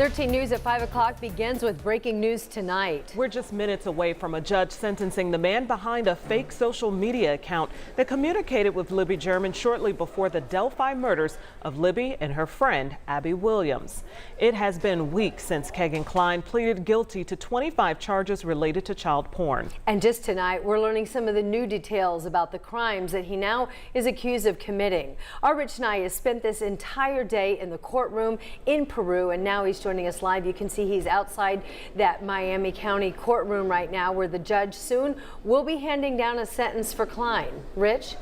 13 News at 5 o'clock begins with breaking news tonight. We're just minutes away from a judge sentencing the man behind a fake social media account that communicated with Libby German shortly before the Delphi murders of Libby and her friend Abby Williams. It has been weeks since Kegan Kline pleaded guilty to 25 charges related to child porn. And just tonight, we're learning some of the new details about the crimes that he now is accused of committing. Our Rich Nye has spent this entire day in the courtroom in Peru, and now he's joining us live. You can see he's outside that Miami County courtroom right now, where the judge soon will be handing down a sentence for Kline. Rich?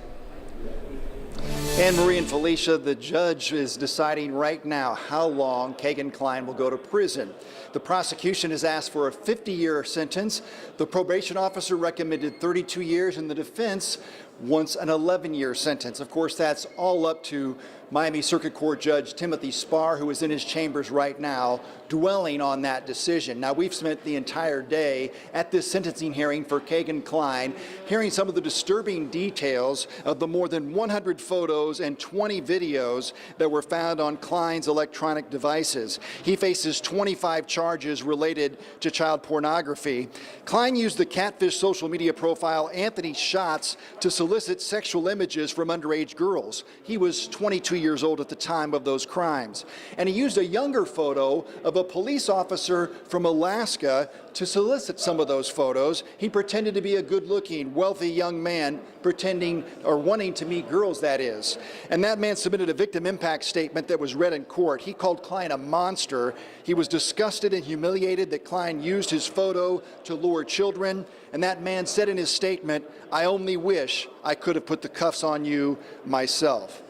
Anne Marie and Felicia, the judge is deciding right now how long Kegan Kline will go to prison. The prosecution has asked for a 50-year sentence. The probation officer recommended 32 years, and the defense wants an 11-year sentence. Of course, that's all up to Miami Circuit Court Judge Timothy Spar, who is in his chambers right now, dwelling on that decision. Now, we've spent the entire day at this sentencing hearing for Kegan Kline, hearing some of the disturbing details of the more than 100 photos and 20 videos that were found on Kline's electronic devices. He faces 25 charges related to child pornography. Kline used the catfish social media profile Anthony Shots to solicit sexual images from underage girls. He was 22 years old at the time of those crimes. And he used a younger photo of a police officer from Alaska to solicit some of those photos. He pretended to be a good-looking, wealthy young man, pretending or wanting to meet girls, that is. And that man submitted a victim impact statement that was read in court. He called Kline a monster. He was disgusted and humiliated that Kline used his photo to lure children. And that man said in his statement, "I only wish I could have put the cuffs on you myself."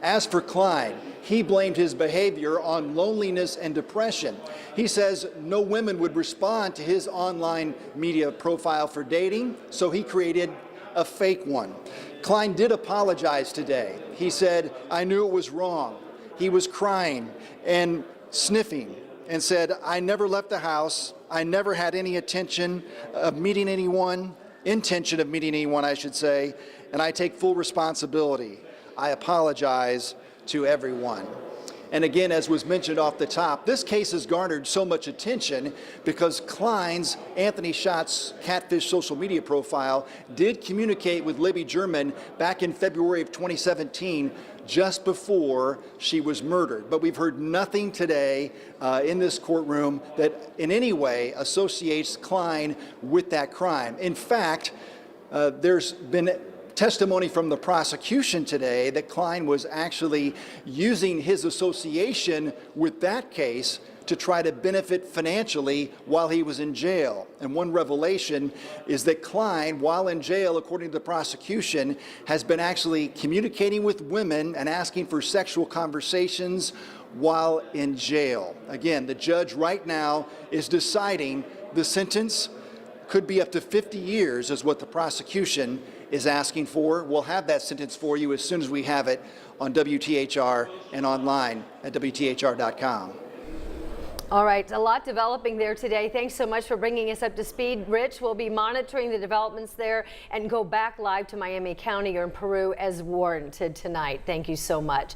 As for Kline, he blamed his behavior on loneliness and depression. He says no women would respond to his online media profile for dating, so he created a fake one. Kline did apologize today. He said, "I knew it was wrong." He was crying and sniffing and said, "I never left the house. I never had any intention of meeting anyone, I should say, and I take full responsibility. I apologize to everyone." And again, as was mentioned off the top, this case has garnered so much attention because Kline's Anthony Shots catfish social media profile did communicate with Libby German back in February of 2017, just before she was murdered. But we've heard nothing today in this courtroom that in any way associates Kline with that crime. In fact, there's been testimony from the prosecution today that Kline was actually using his association with that case to try to benefit financially while he was in jail. And one revelation is that Kline, while in jail, according to the prosecution, has been actually communicating with women and asking for sexual conversations while in jail. Again, the judge right now is deciding the sentence could be up to 50 years is what the prosecution is asking for. We'll have that sentence for you as soon as we have it on WTHR and online at WTHR.com. All right, a lot developing there today. Thanks so much for bringing us up to speed, Rich. We'll be monitoring the developments there and go back live to Miami County or in Peru as warranted tonight. Thank you so much.